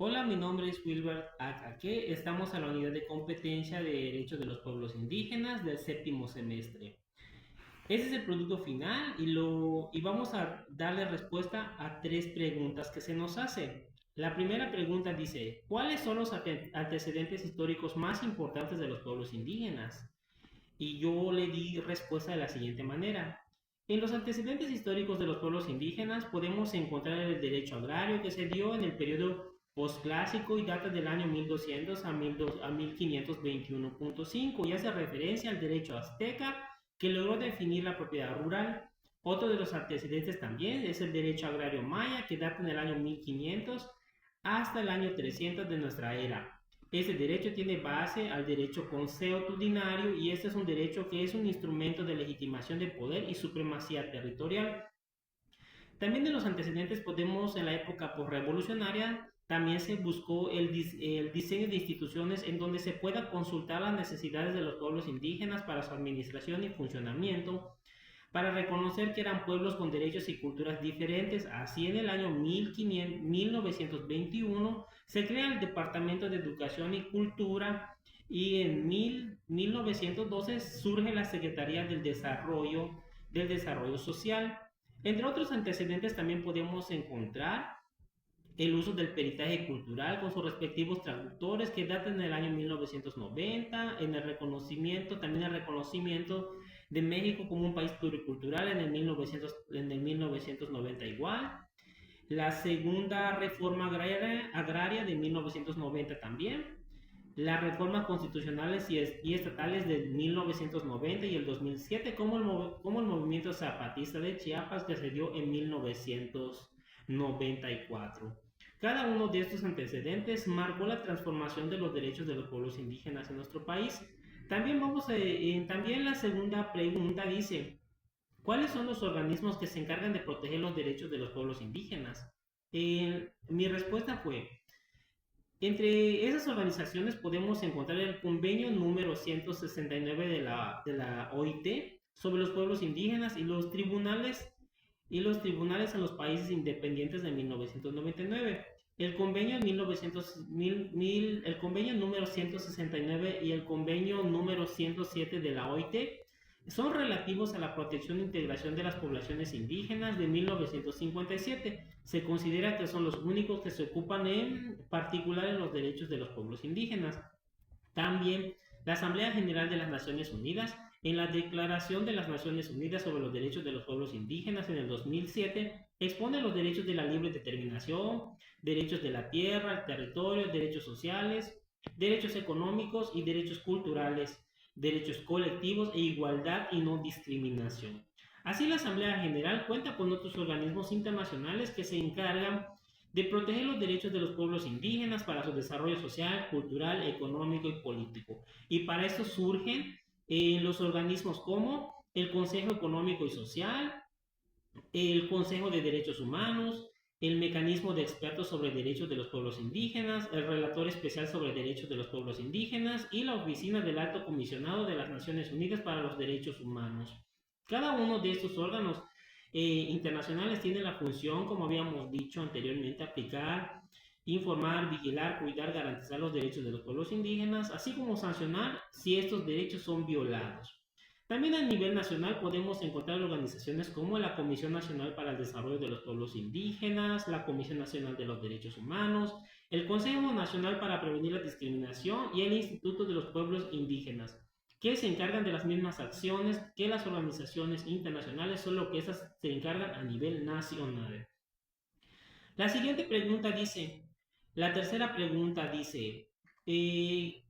Hola, mi nombre es Wilbert Acaque. Estamos a la unidad de competencia de Derechos de los Pueblos Indígenas del séptimo semestre. Ese es el producto final y vamos a darle respuesta a tres preguntas que se nos hacen. La primera pregunta dice, ¿cuáles son los antecedentes históricos más importantes de los pueblos indígenas? Y yo le di respuesta de la siguiente manera. En los antecedentes históricos de los pueblos indígenas podemos encontrar el derecho agrario que se dio en el periodo posclásico y data del año 1200 a 1521.5 y hace referencia al derecho azteca que logró definir la propiedad rural. Otro de los antecedentes también es el derecho agrario maya que data del año 1500 hasta el año 300 de nuestra era. Este derecho tiene base al derecho consuetudinario y este es un derecho que es un instrumento de legitimación de poder y supremacía territorial. También de los antecedentes podemos en la época postrevolucionaria también se buscó el diseño de instituciones en donde se pueda consultar las necesidades de los pueblos indígenas para su administración y funcionamiento, para reconocer que eran pueblos con derechos y culturas diferentes. Así en el año 1921 se crea el Departamento de Educación y Cultura y en 1912 surge la Secretaría del Desarrollo Social. Entre otros antecedentes también podemos encontrar el uso del peritaje cultural con sus respectivos traductores que datan del año 1990, también el reconocimiento de México como un país pluricultural en el 1990 igual, la segunda reforma agraria de 1990 también, las reformas constitucionales y estatales de 1990 y el 2007, como el movimiento zapatista de Chiapas que se dio en 1994. Cada uno de estos antecedentes marcó la transformación de los derechos de los pueblos indígenas en nuestro país. También la segunda pregunta dice, ¿cuáles son los organismos que se encargan de proteger los derechos de los pueblos indígenas? Mi respuesta fue, entre esas organizaciones podemos encontrar el convenio número 169 de la OIT sobre los pueblos indígenas y los tribunales en los países independientes de 1999. El convenio, 1900, el convenio número 169 y el convenio número 107 de la OIT son relativos a la protección e integración de las poblaciones indígenas de 1957. Se considera que son los únicos que se ocupan en particular en los derechos de los pueblos indígenas. También la Asamblea General de las Naciones Unidas, en la Declaración de las Naciones Unidas sobre los Derechos de los Pueblos Indígenas en el 2007, expone los derechos de la libre determinación, derechos de la tierra, el territorio, derechos sociales, derechos económicos y derechos culturales, derechos colectivos e igualdad y no discriminación. Así, la Asamblea General cuenta con otros organismos internacionales que se encargan de proteger los derechos de los pueblos indígenas para su desarrollo social, cultural, económico y político. Y para eso surgen los organismos como el Consejo Económico y Social, el Consejo de Derechos Humanos, el Mecanismo de Expertos sobre Derechos de los Pueblos Indígenas, el Relator Especial sobre Derechos de los Pueblos Indígenas y la Oficina del Alto Comisionado de las Naciones Unidas para los Derechos Humanos. Cada uno de estos órganos internacionales tiene la función, como habíamos dicho anteriormente, aplicar, informar, vigilar, cuidar, garantizar los derechos de los pueblos indígenas, así como sancionar si estos derechos son violados. También a nivel nacional podemos encontrar organizaciones como la Comisión Nacional para el Desarrollo de los Pueblos Indígenas, la Comisión Nacional de los Derechos Humanos, el Consejo Nacional para Prevenir la Discriminación y el Instituto de los Pueblos Indígenas, que se encargan de las mismas acciones que las organizaciones internacionales, solo que esas se encargan a nivel nacional. La siguiente pregunta dice, la tercera pregunta dice, eh,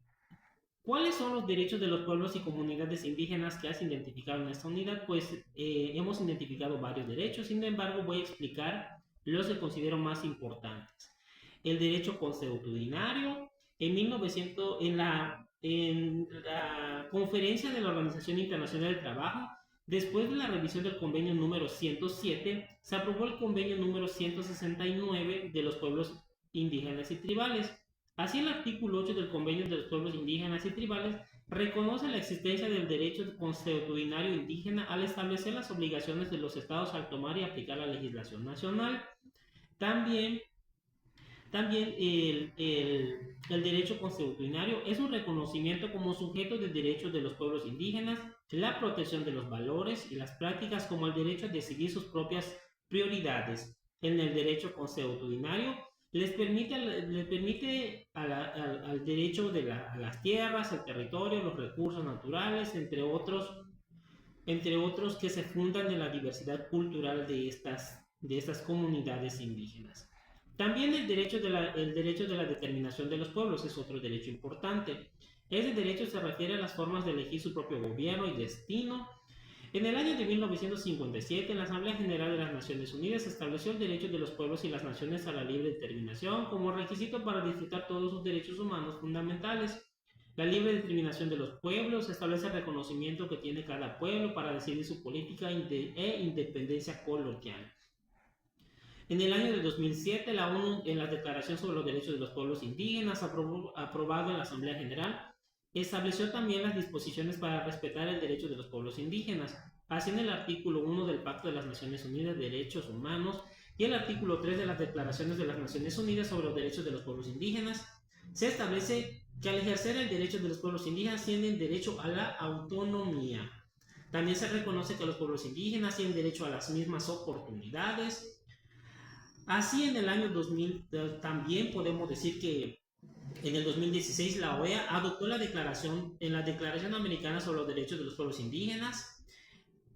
¿cuáles son los derechos de los pueblos y comunidades indígenas que has identificado en esta unidad? Pues hemos identificado varios derechos, sin embargo voy a explicar los que considero más importantes. El derecho consuetudinario, en la conferencia de la Organización Internacional del Trabajo, después de la revisión del convenio número 107, se aprobó el convenio número 169 de los pueblos indígenas y tribales. Así, el artículo 8 del Convenio de los Pueblos Indígenas y Tribales reconoce la existencia del derecho consuetudinario indígena al establecer las obligaciones de los estados al tomar y aplicar la legislación nacional. También También el derecho consuetudinario es un reconocimiento como sujeto de derechos de los pueblos indígenas, la protección de los valores y las prácticas como el derecho a decidir sus propias prioridades. En el derecho consuetudinario les permite al derecho a las tierras, el territorio, los recursos naturales, entre otros que se fundan en la diversidad cultural de estas comunidades indígenas. También el derecho de la determinación de los pueblos es otro derecho importante. Ese derecho se refiere a las formas de elegir su propio gobierno y destino. En el año de 1957, la Asamblea General de las Naciones Unidas estableció el derecho de los pueblos y las naciones a la libre determinación como requisito para disfrutar todos sus derechos humanos fundamentales. La libre determinación de los pueblos establece el reconocimiento que tiene cada pueblo para decidir su política e independencia colonial. En el año de 2007, la ONU, en la Declaración sobre los Derechos de los Pueblos Indígenas, aprobado en la Asamblea General, estableció también las disposiciones para respetar el derecho de los pueblos indígenas, así en el artículo 1 del Pacto de las Naciones Unidas de Derechos Humanos y el artículo 3 de las Declaraciones de las Naciones Unidas sobre los Derechos de los Pueblos Indígenas. Se establece que al ejercer el derecho de los pueblos indígenas tienen derecho a la autonomía. También se reconoce que los pueblos indígenas tienen derecho a las mismas oportunidades. Así en el año 2000 también podemos decir que en el 2016 la OEA adoptó en la Declaración Americana sobre los Derechos de los Pueblos Indígenas.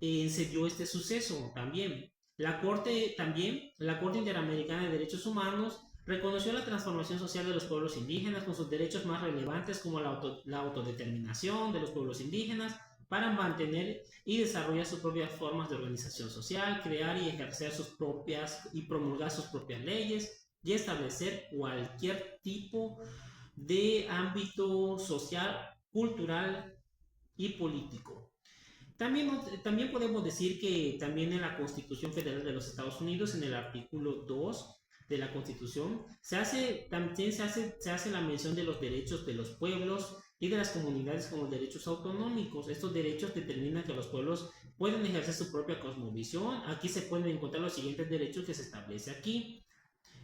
Se dio este suceso también. La Corte Interamericana de Derechos Humanos reconoció la transformación social de los pueblos indígenas con sus derechos más relevantes como la autodeterminación de los pueblos indígenas para mantener y desarrollar sus propias formas de organización social, crear y ejercer sus propias y promulgar sus propias leyes y establecer cualquier tipo de ámbito social, cultural y político. También podemos decir que también en la Constitución Federal de los Estados Unidos, en el artículo 2 de la Constitución, también se hace la mención de los derechos de los pueblos y de las comunidades como derechos autonómicos. Estos derechos determinan que los pueblos pueden ejercer su propia cosmovisión. Aquí se pueden encontrar los siguientes derechos que se establece aquí.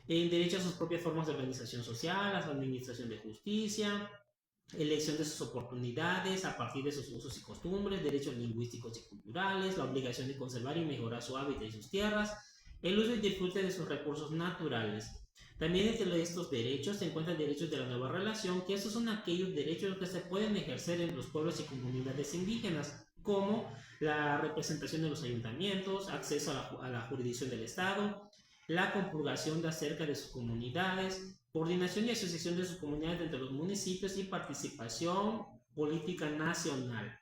El derecho a sus propias formas de organización social, a la administración de justicia, elección de sus oportunidades a partir de sus usos y costumbres, derechos lingüísticos y culturales, la obligación de conservar y mejorar su hábitat y sus tierras, el uso y disfrute de sus recursos naturales. También entre estos derechos se encuentran derechos de la nueva relación, que estos son aquellos derechos que se pueden ejercer en los pueblos y comunidades indígenas, como la representación de los ayuntamientos, acceso a la jurisdicción del Estado, la compurgación de acerca de sus comunidades, coordinación y asociación de sus comunidades entre los municipios y participación política nacional.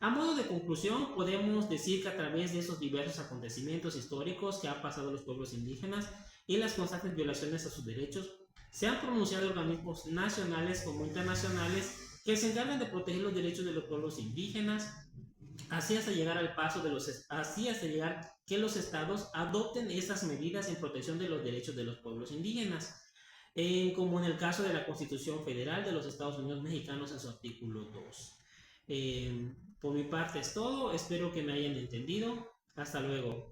A modo de conclusión, podemos decir que a través de esos diversos acontecimientos históricos que han pasado los pueblos indígenas y las constantes violaciones a sus derechos, se han pronunciado organismos nacionales como internacionales que se encargan de proteger los derechos de los pueblos indígenas, así hasta llegar así hasta llegar que los estados adopten esas medidas en protección de los derechos de los pueblos indígenas, como en el caso de la Constitución Federal de los Estados Unidos Mexicanos en su artículo 2. Por mi parte es todo, espero que me hayan entendido. Hasta luego.